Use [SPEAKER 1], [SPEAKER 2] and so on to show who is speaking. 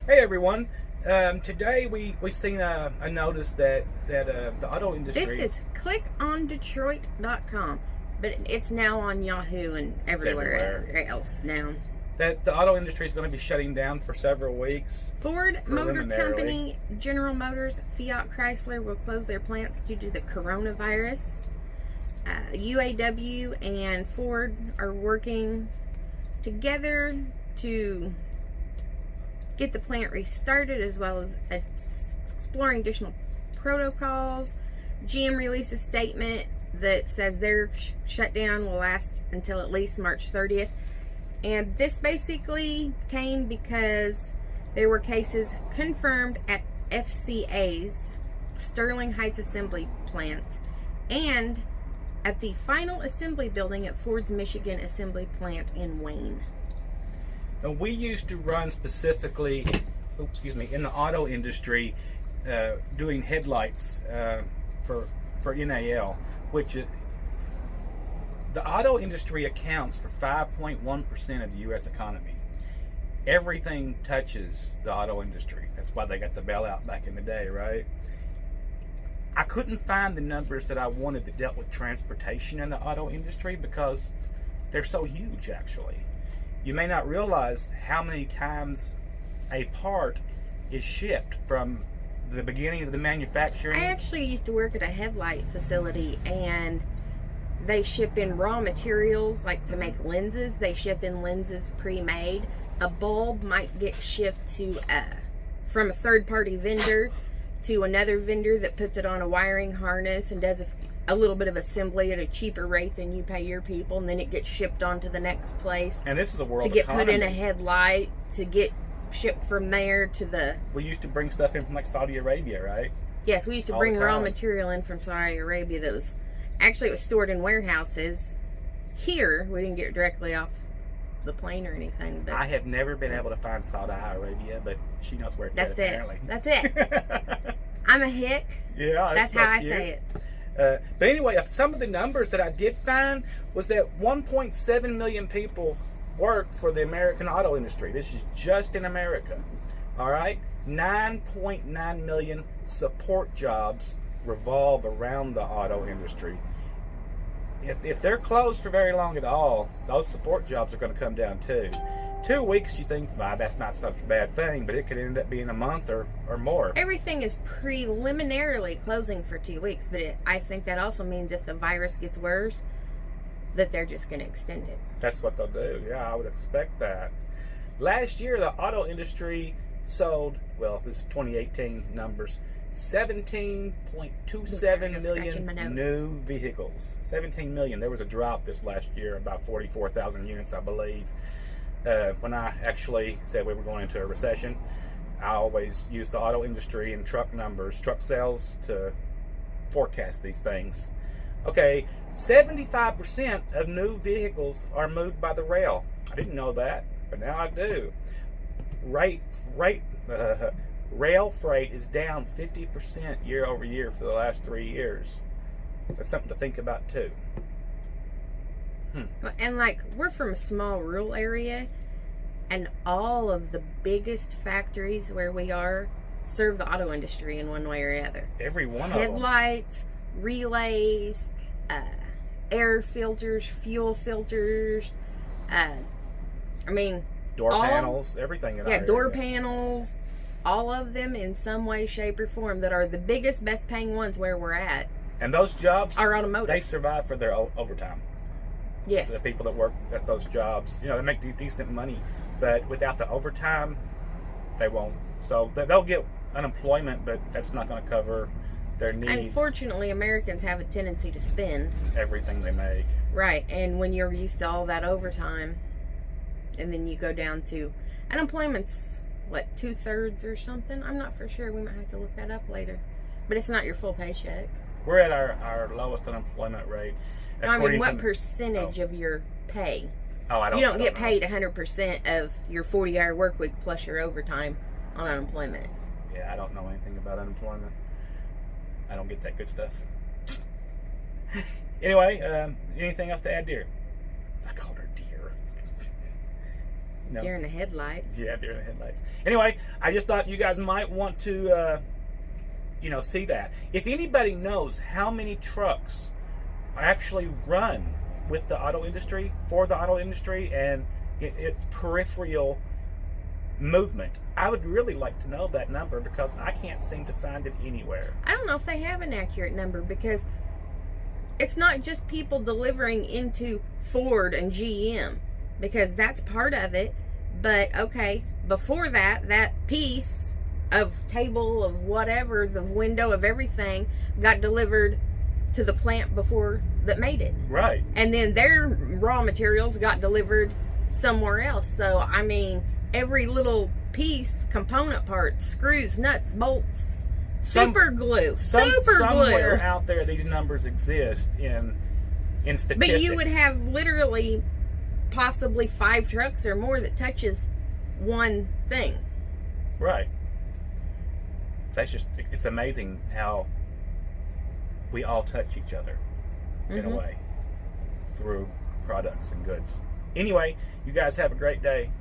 [SPEAKER 1] Hey everyone. Today we seen a notice that the auto industry.
[SPEAKER 2] This is clickondetroit.com, but it's now on Yahoo and everywhere else now.
[SPEAKER 1] That the auto industry is going to be shutting down for several weeks.
[SPEAKER 2] Ford Motor Company, General Motors, Fiat Chrysler will close their plants due to the coronavirus. UAW and Ford are working together to get the plant restarted, as well as exploring additional protocols. GM released a statement that says their shutdown will last until at least March 30th. And this basically came because there were cases confirmed at FCA's Sterling Heights Assembly Plant and at the final assembly building at Ford's Michigan Assembly Plant in Wayne.
[SPEAKER 1] And we used to run specifically, in the auto industry, doing headlights for NAL, which the auto industry accounts for 5.1% of the U.S. economy. Everything touches the auto industry. That's why they got the bailout back in the day, right? I couldn't find the numbers that I wanted that dealt with transportation in the auto industry because they're so huge, actually. You may not realize how many times a part is shipped from the beginning of the manufacturing.
[SPEAKER 2] I actually used to work at a headlight facility, and they ship in raw materials, like to make lenses. They ship in lenses pre-made. A bulb might get shipped to from a third-party vendor to another vendor that puts it on a wiring harness and does a little bit of assembly at a cheaper rate than you pay your people, and then it gets shipped on to the next place.
[SPEAKER 1] And this is a world
[SPEAKER 2] to get
[SPEAKER 1] economy.
[SPEAKER 2] Put in a headlight, to get shipped from there to the...
[SPEAKER 1] We used to bring stuff in from like Saudi Arabia, right?
[SPEAKER 2] Yes, we used to bring raw material in from Saudi Arabia that was... Actually, it was stored in warehouses. Here, we didn't get it directly off the plane or anything. But
[SPEAKER 1] I have never been able to find Saudi Arabia, but she knows where it's at, apparently.
[SPEAKER 2] That's it. I'm a hick.
[SPEAKER 1] Yeah,
[SPEAKER 2] that's how I say it.
[SPEAKER 1] But anyway, some of the numbers that I did find was that 1.7 million people work for the American auto industry. This is just in America. All right? 9.9 million support jobs revolve around the auto industry. If they're closed for very long at all, those support jobs are going to come down too. 2 weeks, you think, well, that's not such a bad thing, but it could end up being a month or more.
[SPEAKER 2] Everything is preliminarily closing for 2 weeks, but I think that also means if the virus gets worse, that they're just going to extend it.
[SPEAKER 1] That's what they'll do. Yeah, I would expect that. Last year, the auto industry sold, well, this is 2018 numbers, 17.27 million new vehicles. 17 million. There was a drop this last year, about 44,000 units, I believe. When I actually said we were going into a recession, I always use the auto industry and truck numbers, truck sales, to forecast these things. Okay, 75% of new vehicles are moved by the rail. I didn't know that, but now I do. Rail freight is down 50% year over year for the last 3 years. That's something to think about too.
[SPEAKER 2] And like, we're from a small rural area, and all of the biggest factories where we are serve the auto industry in one way or other.
[SPEAKER 1] Every one of them.
[SPEAKER 2] Headlights, relays, air filters, fuel filters,
[SPEAKER 1] door panels, everything.
[SPEAKER 2] Door panels, all of them in some way, shape, or form that are the biggest, best paying ones where we're at.
[SPEAKER 1] And those jobs
[SPEAKER 2] are automotive.
[SPEAKER 1] They survive for their overtime.
[SPEAKER 2] Yes.
[SPEAKER 1] The people that work at those jobs, they make decent money, but without the overtime, they won't. So they'll get unemployment, but that's not going to cover their needs.
[SPEAKER 2] Unfortunately, Americans have a tendency to spend
[SPEAKER 1] everything they make.
[SPEAKER 2] Right, and when you're used to all that overtime, and then you go down to unemployment's, what, 2/3 or something? I'm not for sure. We might have to look that up later. But it's not your full paycheck.
[SPEAKER 1] We're at our lowest unemployment rate.
[SPEAKER 2] What percentage of your pay?
[SPEAKER 1] I don't.
[SPEAKER 2] You don't get paid 100% of your 40-hour work week plus your overtime on unemployment.
[SPEAKER 1] Yeah, I don't know anything about unemployment. I don't get that good stuff. Anyway, anything else to add, dear? I called her dear. No.
[SPEAKER 2] During the headlights.
[SPEAKER 1] Yeah, during the headlights. Anyway, I just thought you guys might want to, see that. If anybody knows how many trucks actually run with the auto industry, for the auto industry, and its peripheral movement, I would really like to know that number, because I can't seem to find it anywhere.
[SPEAKER 2] I don't know if they have an accurate number, because it's not just people delivering into Ford and GM, because that's part of it. But okay, before that, that piece of table, of whatever, the window, of everything got delivered to the plant before that made it.
[SPEAKER 1] Right.
[SPEAKER 2] And then their raw materials got delivered somewhere else. So I mean, every little piece, component parts, screws, nuts, bolts, super glue.
[SPEAKER 1] Somewhere out there, these numbers exist in statistics.
[SPEAKER 2] But you would have literally possibly 5 trucks or more that touches one thing.
[SPEAKER 1] Right. It's amazing how we all touch each other in a way through products and goods. Anyway, you guys have a great day.